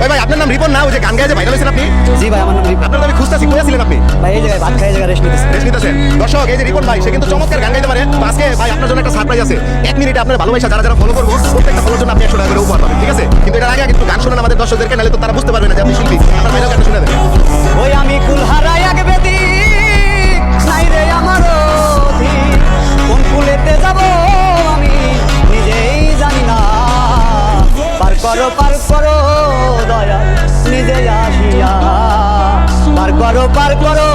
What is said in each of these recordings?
ভাই ভাই আপনার নাম রিপন না? ওই যে গান গায়ে যে ভাইরাল হয়েছেন আপনি? জি ভাই, আমার নাম রিপন। আপনার নামে খুঁজতেছি, কই ছিলেন আপনি? ভাই এই জায়গায় ভাত খাই, এই জায়গায় রেস্ট নিতেছি। রেস্ট নিতেছেন। দর্শক এই যে রিপন ভাই, সে কিন্তু চমৎকার গান গাইতে পারে। তো আজকে ভাই আপনার জন্য একটা সারপ্রাইজ আছে। 1 মিনিটে আপনার ভালোবাসা যারা যারা ফলো করবো প্রত্যেকটা ফলোর জন্য আপনি 100 টাকা করে উপহার পাবেন, ঠিক আছে? কিন্তু এটার আগে একটু গান শোনান আমাদের দর্শকদেরকে, নাহলে তো তারা বুঝতে পারবে না যে আপনি শিল্পী। আপনার ভাইরাল গানটা শুনে দেন। ওই আমি কুল হারাই এক বেদি, নাই রে আমার অধিক। কোন কুলেতে যাব আমি নিজেই জানি না। পার করো দয়াল নিজে আসিয়া। পার করো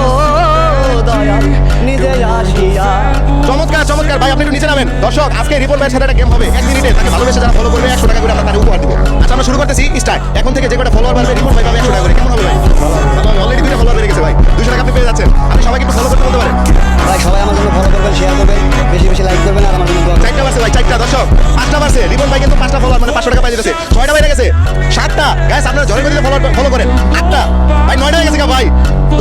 দয়াল নিজে আসিয়া। চমৎকার চমৎকার ভাই, আপনি একটু নিচে নামেন। দর্শক আজকে রিপন ভাইয়ের সাথে একটা গেম হবে। 1 মিনিটে তাকে ভালোবেসে যারা ফলো করবে 100 টাকা করে আমরা তার উপহার দেবো। আচ্ছা আমরা শুরু করতেছি, স্টার্ট। এখন থেকে যে কটা ফলোয়ার বাড়বে রিপন ভাই পাবে 100 টাকা করে। কেমন হবে ভাই? অলরেডি 2টা ফলোয়ার বেড়ে গেছে ভাই, 200 টাকা আপনি পেয়ে যাচ্ছেন। আপনি সবাইকে একটু ফলো করতে বলতে পারেন। ভাই সবাই আমার জন্য ফলো করবেন, শেয়ার করবেন, বেশি বেশি লাইক করবেন, আর আমার জন্য দোয়া করবেন। 4টা বাজছে ভাই, 4টা। দর্শক 5টা বাজছে, রিপন ভাই কিন্তু 5টা ফলোয়ার মানে 500 টাকা পাই দিতেছে। 6টা বেড়ে গেছে, 7টা। গাইস আপনারা জয়েন করে দিলে ফলো করেন। 8টা ভাই, 9টা হয়ে গেছে ভাই,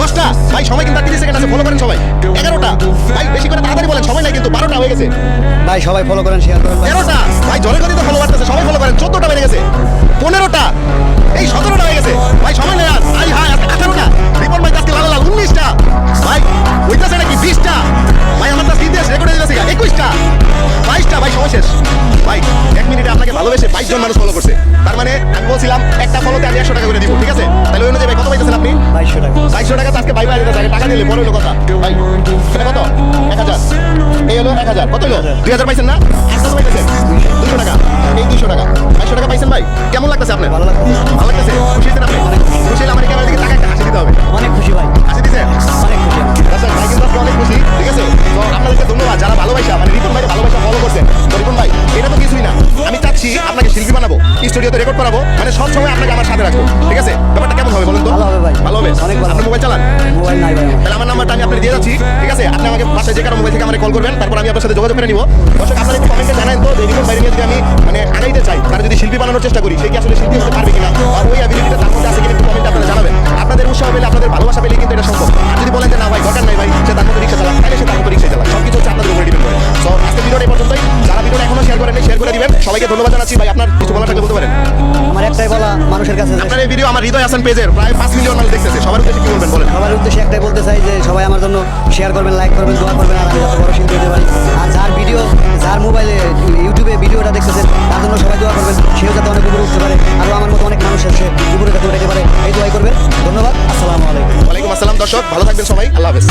10টা ভাই। সময় কিন্তু 30 সেকেন্ড আছে, ফলো করেন সবাই। 11টা ভাই, বেশি করে তাড়াতাড়ি বলেন, সময় নাই কিন্তু। 12টা হয়ে গেছে, ভাই সবাই ফলো করেন, শেয়ার করেন। 13টা ভাই, জয়েন করে দিতে ফলো বাড়তেছে, সবাই ফলো করেন। 14টা বেড়ে গেছে, 15টা এই 17টা হয়ে গেছে ভাই, সময় নেই আর। ভাই হ্যাঁ 18টা, রিপন ভাই আজকে লাল লাল। 19টা ভাই, হইতাছে নাকি? 20টা ভাই, আমার কাছে ইতিহাস রেকর্ড হয়ে যাচ্ছে। 21টা, 22টা ভাই, সময় শেষ ভাই। 1 মিনিটে আপনাকে ভালোবেসে 22 জন মানুষ ফলো করছে। তার মানে আমি বলছিলাম একটা ফলোতে আমি 100 টাকা করে দিব, ঠিক আছে? তাহলে ওই অনুযায়ী ভাই কত পাইতেছেন আপনি? 2200 টাকা। 2200 টাকা তো আজকে বাই বাই দিতে চাই, টাকা দিলে পরে হলো কথা ভাই। এটা কত? 1000। এই হলো 1000। কত হলো? 2000 পাইছেন না? আর কত পাইতেছেন? 200 টাকা। এই 200 টাকা 200 টাকা পাইছেন ভাই। কেমন লাগতেছে আপনার? ভালো লাগছে। ভালো লাগতেছে? খুশি হয়েছেন আপনি? খুশি হলে আমার ক্যামেরার দিকে টাকা একটা হাসি দিতে হবে। অনেক খুশি ভাই, হাসি দিতে অনেক খুশি আমি। আচ্ছা ভাই, কিন্তু আজকে অনেক খুশি, ঠিক আছে? তো আপনাদেরকে ধন্যবাদ যারা ভালোবাসা মানে রিপন ভাইকে ভালোবাসা ফলো করছেন। তো রিপন ভাই এটা তো কিছুই না, আমি চাচ্ছি আপনাকে শিল্পী বানাবো, স্টুডিওতে রেকর্ড করাবো, মানে সব সময় আপনাকে আমার সাথে রাখবো, ঠিক আছে? ব্যাপারটা কেমন হবে বলুন তো? ভালো হবে ভাই, ভালো হবে। অনেক ভালো। আপনি মোবাইল চালান? মোবাইল নাই ভাই আমার। তাহলে আমার নাম্বারটা আমি আপনাকে দিয়ে যাচ্ছি, ঠিক আছে? আপনি আমাকে বাসায় যে কারো মোবাইল থেকে আমাকে কল করবেন, তারপর আমি আপনার সাথে যোগাযোগ করে নিব। দর্শক আপনারা একটু কমেন্টে জানান তো যে রিপন ভাইকে যদি আমি মানে আগাইতে চাই, তারা যদি শিল্পী বানানোর চেষ্টা করি, সে কি আসলে শিল্পী হতে পারবে কিনা, আর ওই অ্যাবিলিটিটা তার মধ্যে আছে কিনা, একটু কমেন্টে আপনারা জানাবেন। আপনাদের উৎসাহ পেলে, আপনাদের ভালোবাসা পেলে কিন্তু এটা সম্ভব। আর যদি বলেন যে না ভাই দরকার নাই ভাই, সে তার মতো রিক্সা চালাক, তাহলে সে তার মতো রিক্সা চালাক। সবকিছু হচ্ছে আপনাদের উপরে ডিপেন্ড করে। সো আজকে ভিডিওটা এই পর্যন্তই। যারা ভিডিওটা এখনো শেয়ার করেন শেয়ার করে দিবেন। সবাইকে ধন্যবাদ জানাচ্ছি ভাই। আপনার কিছু বলার থাকলে বলতে পারেন। আমার একটাই বলা মানুষের কাছে যে, আপনার এই ভিডিও আমার হৃদয় হাসান পেজের প্রায় 5 মিলিয়ন মানুষ দেখতেছে। সবার উদ্দেশ্যে কি বলবেন বলেন? সবার উদ্দেশ্যে একটাই বলতে চাই যে সবাই আমার জন্য শেয়ার করবেন, লাইক করবেন, দোয়া করবেন, আর আমি যত বড় শিল্পী হতে পারি। আর যার মোবাইলে ইউটিউবে ভিডিওটা দেখতেছেন, তার জন্য সবাই দোয়া করবেন, সেও যাতে অনেক উপরে উঠতে পারে, আরও আমার মতো অনেক মানুষ আছে উপরে যাতে উঠাইতে পারে, এই দোয়াই করবেন। ধন্যবাদ, আসসালামু আলাইকুম। ওয়ালাইকুম আসসালাম। দর্শক ভালো থাকবেন সবাই, আল্লাহ হাফেজ।